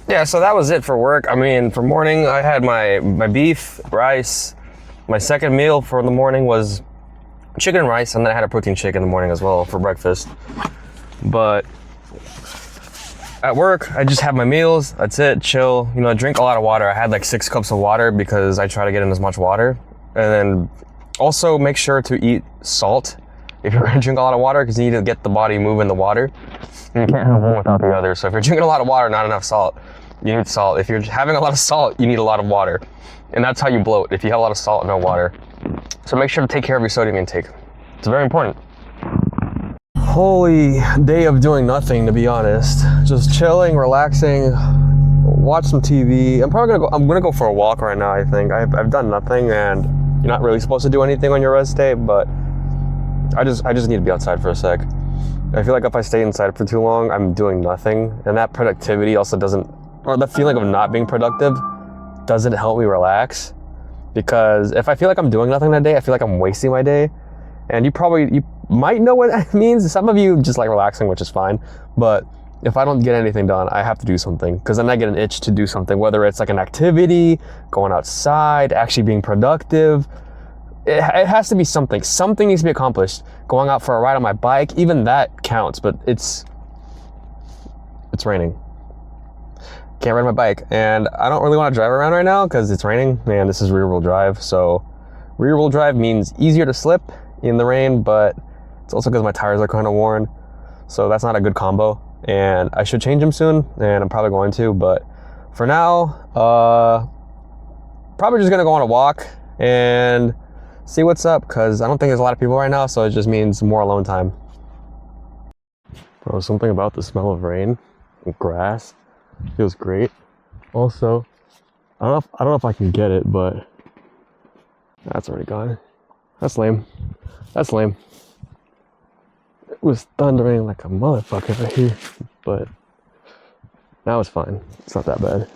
Yeah, so that was it for work. I mean, for morning, I had my beef, rice. My second meal for the morning was chicken and rice, and then I had a protein shake in the morning as well for breakfast. But at work, I just have my meals. That's it. Chill. You know, I drink a lot of water. I had like 6 cups of water because I try to get in as much water. And then also make sure to eat salt if you're gonna drink a lot of water, because you need to get the body moving the water. And you can't have one without the other. So if you're drinking a lot of water, not enough salt, you need salt. If you're having a lot of salt, you need a lot of water. And that's how you bloat, if you have a lot of salt and no water. So make sure to take care of your sodium intake. It's very important. Holy day of doing nothing, to be honest. Just chilling, relaxing, watch some TV. I'm gonna go for a walk right now, I think. I've done nothing, and you're not really supposed to do anything on your rest day, but I just need to be outside for a sec. I feel like if I stay inside for too long, I'm doing nothing, and that productivity also doesn't, or the feeling of not being productive doesn't help me relax. Because if I feel like I'm doing nothing that day, I feel like I'm wasting my day. And you might know what that means. Some of you just like relaxing, which is fine. But if I don't get anything done, I have to do something, because then I get an itch to do something, whether it's like an activity, going outside, actually being productive. It has to be something. Something needs to be accomplished. Going out for a ride on my bike, even that counts, but it's raining. Can't ride my bike, and I don't really want to drive around right now because it's raining. Man, this is rear-wheel drive, so rear-wheel drive means easier to slip in the rain, but it's also because my tires are kind of worn, so that's not a good combo, and I should change them soon, and I'm probably going to, but for now, probably just gonna go on a walk and see what's up, because I don't think there's a lot of people right now, so it just means more alone time. Bro, something about the smell of rain and grass feels great. Also, I don't know if I can get it, but that's already gone. That's lame. That's lame. It was thundering like a motherfucker right here, but now it's fine. It's not that bad.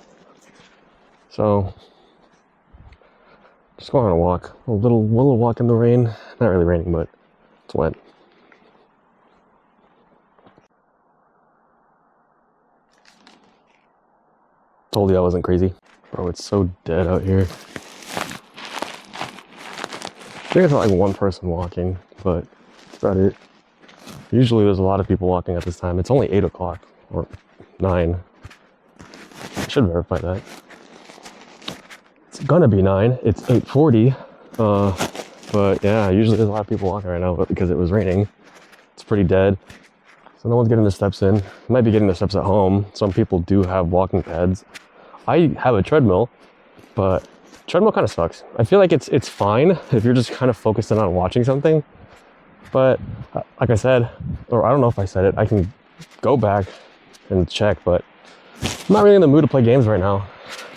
So, just going on a walk. A little walk in the rain. Not really raining, but it's wet. Told you I wasn't crazy. Bro, it's so dead out here. I think it's not like one person walking, but that's about it. Usually there's a lot of people walking at this time. It's only 8 o'clock, or 9. I should verify that. It's gonna be 9. It's 8:40. But yeah, usually there's a lot of people walking right now, but because it was raining, it's pretty dead. So no one's getting their steps in. Might be getting their steps at home. Some people do have walking pads. I have a treadmill, but treadmill kind of sucks. I feel like it's fine if you're just kind of focused in on watching something. But like I said, or I don't know if I said it, I can go back and check, but I'm not really in the mood to play games right now.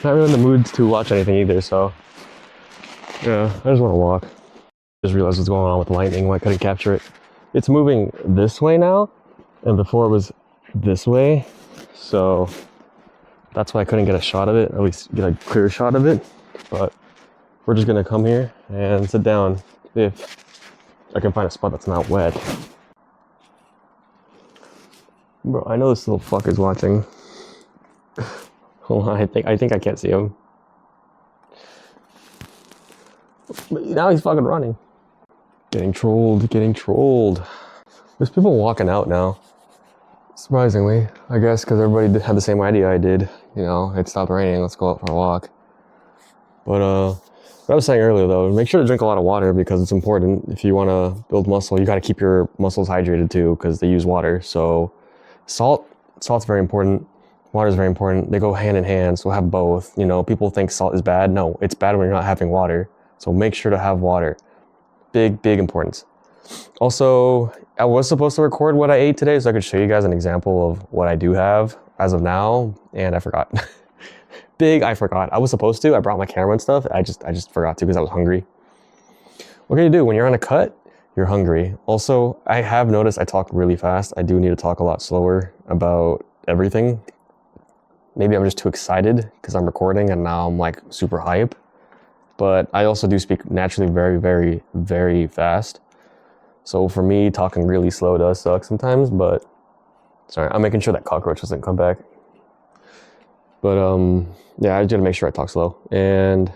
Not really in the mood to watch anything either, so yeah, I just want to walk. Just realized what's going on with the lightning, why I couldn't capture it. It's moving this way now, and before it was this way, so that's why I couldn't get a shot of it, at least get a clear shot of it. But we're just gonna come here and sit down if I can find a spot that's not wet. Bro, I know this little fucker's watching. Hold on, I think I can't see him. But now he's fucking running. Getting trolled, getting trolled. There's people walking out now. Surprisingly, I guess, because everybody had the same idea I did. You know, it stopped raining, let's go out for a walk. But what I was saying earlier though, make sure to drink a lot of water, because it's important. If you want to build muscle, you got to keep your muscles hydrated too, because they use water. So salt's very important. Water is very important. They go hand in hand, so have both. You know, people think salt is bad. No, it's bad when you're not having water. So make sure to have water. Big importance. Also, I was supposed to record what I ate today so I could show you guys an example of what I do have as of now, and I forgot. I forgot. I was supposed to. I brought my camera and stuff. I just forgot to because I was hungry. What can you do when you're on a cut? You're hungry. Also, I have noticed I talk really fast. I do need to talk a lot slower about everything. Maybe I'm just too excited because I'm recording and now I'm like super hype. But I also do speak naturally very fast. So for me, talking really slow does suck sometimes, but sorry, I'm making sure that cockroach doesn't come back. But yeah, I just gotta make sure I talk slow. And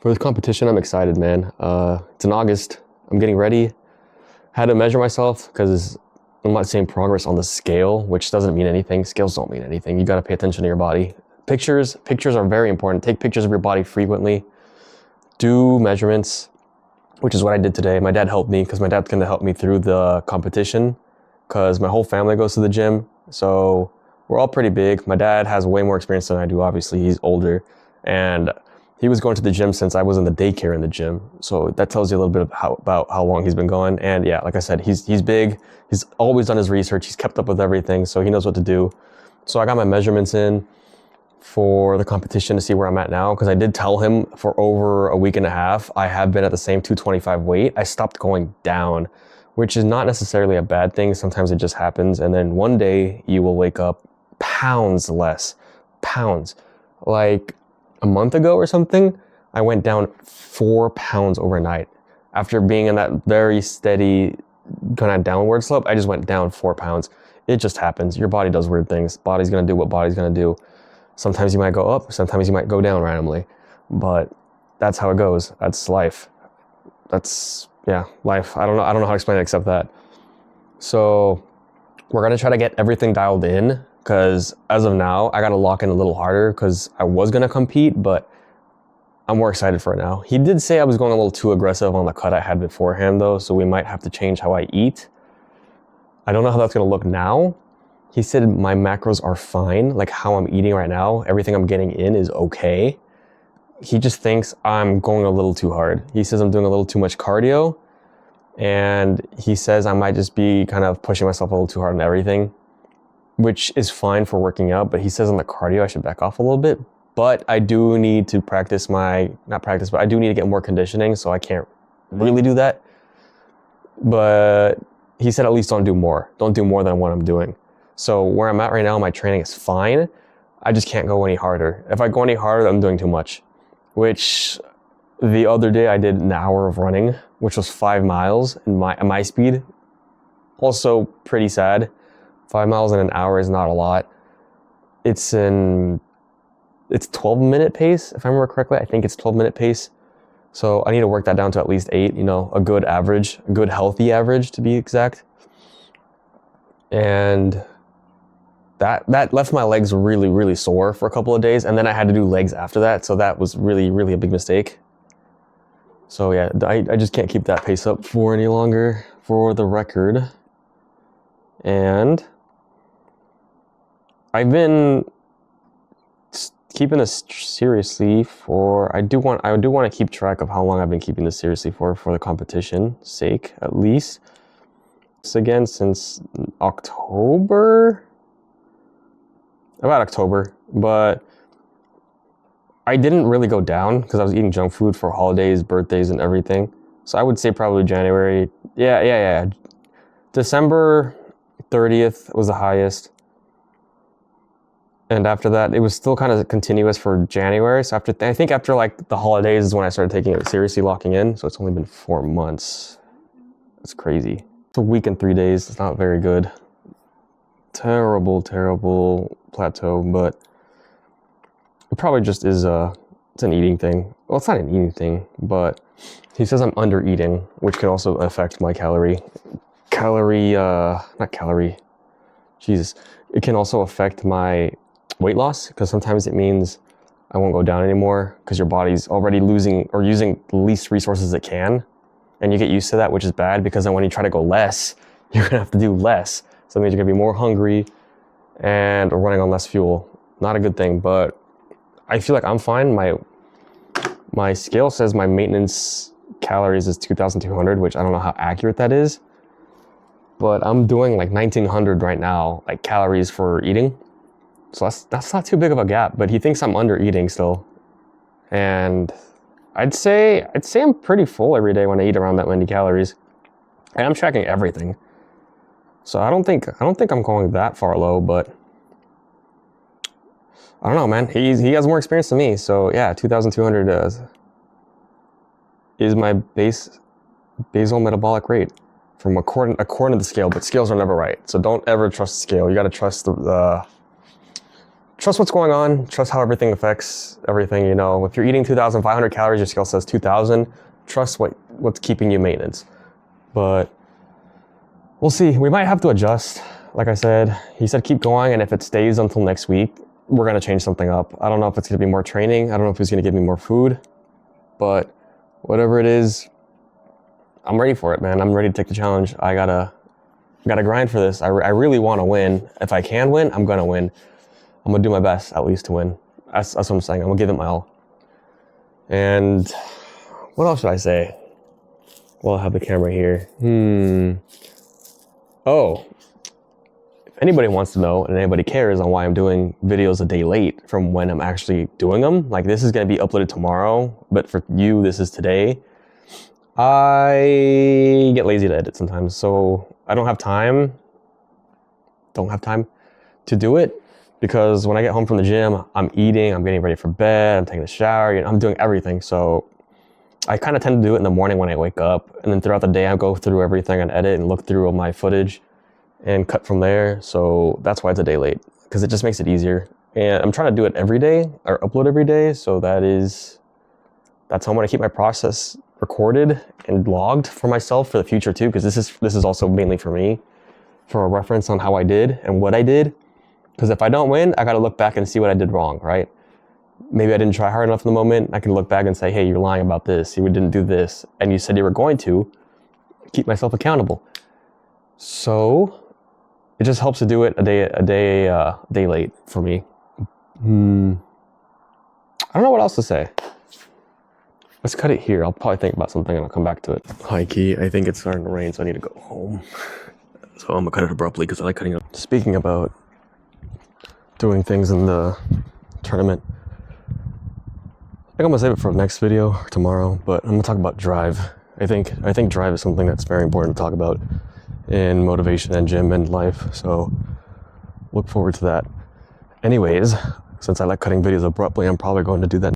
for this competition, I'm excited, man. It's in August. I'm getting ready. Had to measure myself because I'm not seeing progress on the scale, which doesn't mean anything. Scales don't mean anything. You gotta pay attention to your body. Pictures are very important. Take pictures of your body frequently. Do measurements, which is what I did today. My dad helped me because my dad's gonna help me through the competition because my whole family goes to the gym. So we're all pretty big. My dad has way more experience than I do, obviously. He's older. And he was going to the gym since I was in the daycare in the gym. So that tells you a little bit about how long he's been going. And yeah, like I said, he's big. He's always done his research. He's kept up with everything. So he knows what to do. So I got my measurements in for the competition to see where I'm at now. Because I did tell him for over a week and a half, I have been at the same 225 weight. I stopped going down, which is not necessarily a bad thing. Sometimes it just happens. And then one day you will wake up pounds less. Pounds. Like a month ago or something, I went down 4 pounds overnight. After being in that very steady kind of downward slope, I just went down 4 pounds. It just happens. Your body does weird things. Body's gonna do what body's gonna do. Sometimes you might go up, sometimes you might go down randomly, but that's how it goes. That's life. That's, yeah, life. I don't know how to explain it except that. So we're gonna try to get everything dialed in because as of now, I gotta lock in a little harder because I was gonna compete, but I'm more excited for it now. He did say I was going a little too aggressive on the cut I had beforehand though, so we might have to change how I eat. I don't know how that's gonna look now. He said my macros are fine, like how I'm eating right now, everything I'm getting in is okay. He just thinks I'm going a little too hard. He says I'm doing a little too much cardio, and he says I might just be kind of pushing myself a little too hard on everything, which is fine for working out, but he says on the cardio I should back off a little bit. But I do need to practice but I do need to get more conditioning, so I can't really do that. But he said at least don't do more. Don't do more than what I'm doing. So where I'm at right now, my training is fine. I just can't go any harder. If I go any harder, I'm doing too much. Which the other day I did an hour of running, which was 5 miles in my speed. Also pretty sad. 5 miles in an hour is not a lot. It's 12-minute pace, if I remember correctly. I think it's 12-minute pace. So I need to work that down to at least 8, a good average, a good healthy average to be exact. And that left my legs really, really sore for a couple of days. And then I had to do legs after that. So that was really, really a big mistake. So yeah, I just can't keep that pace up for any longer for the record. And I've been keeping this seriously for, I do want to keep track of how long I've been keeping this seriously for the competition's sake, at least. Again, since October, about October, but I didn't really go down because I was eating junk food for holidays, birthdays, and everything. So I would say probably January. Yeah. December 30th was the highest. And after that, it was still kind of continuous for January. So I think after like the holidays is when I started taking it seriously, locking in. So it's only been 4 months. That's crazy. It's a week and 3 days. It's not very good. Terrible plateau, but it probably just is it's an eating thing. Well, it's not an eating thing, but he says I'm under eating, which can also affect my it can also affect my weight loss, because sometimes it means I won't go down anymore because your body's already losing or using the least resources it can, and you get used to that, which is bad, because then when you try to go less, you're gonna have to do less. So that means you're gonna be more hungry and running on less fuel. Not a good thing, but I feel like I'm fine. My scale says my maintenance calories is 2,200, which I don't know how accurate that is, but I'm doing like 1,900 right now, like calories for eating. So that's not too big of a gap, but he thinks I'm under eating still. And I'd say I'm pretty full every day when I eat around that many calories. And I'm tracking everything. So I don't think I'm going that far low, but I don't know, man. He has more experience than me. So yeah, 2,200 is my basal metabolic rate from according to the scale, but scales are never right. So don't ever trust the scale. You got to trust trust what's going on. Trust how everything affects everything. You know, if you're eating 2,500 calories, your scale says 2,000. Trust what's keeping you maintenance. But we'll see. We might have to adjust. Like I said, he said keep going, and if it stays until next week, we're gonna change something up. I don't know if it's gonna be more training. I don't know if he's gonna give me more food, but whatever it is, I'm ready for it, man. I'm ready to take the challenge. I gotta grind for this. I really want to win. If I can win, I'm gonna win. I'm gonna do my best at least to win. That's what I'm saying. I'm gonna give it my all. And what else should I say? Well, I have the camera here. Oh, if anybody wants to know and anybody cares on why I'm doing videos a day late from when I'm actually doing them, like this is gonna be uploaded tomorrow, but for you, this is today. I get lazy to edit sometimes, so I don't have time to do it, because when I get home from the gym, I'm eating, I'm getting ready for bed, I'm taking a shower, you know, I'm doing everything. So I kind of tend to do it in the morning when I wake up, and then throughout the day I go through everything and edit and look through all my footage and cut from there. So that's why it's a day late, because it just makes it easier. And I'm trying to do it every day or upload every day, so that's how I'm gonna keep my process recorded and logged for myself for the future too, because this is also mainly for me, for a reference on how I did and what I did. Because if I don't win, I gotta look back and see what I did wrong, right? Maybe I didn't try hard enough in the moment. I can look back and say, hey, you're lying about this. You didn't do this. And you said you were going to. Keep myself accountable. So it just helps to do it a day late for me. I don't know what else to say. Let's cut it here. I'll probably think about something and I'll come back to it. High key, I think it's starting to rain, so I need to go home. So I'm gonna cut it abruptly because I like cutting it. Speaking about doing things in the tournament, I think I'm gonna save it for the next video or tomorrow, but I'm gonna talk about drive. I think drive is something that's very important to talk about in motivation and gym and life. So look forward to that. Anyways, since I like cutting videos abruptly, I'm probably going to do that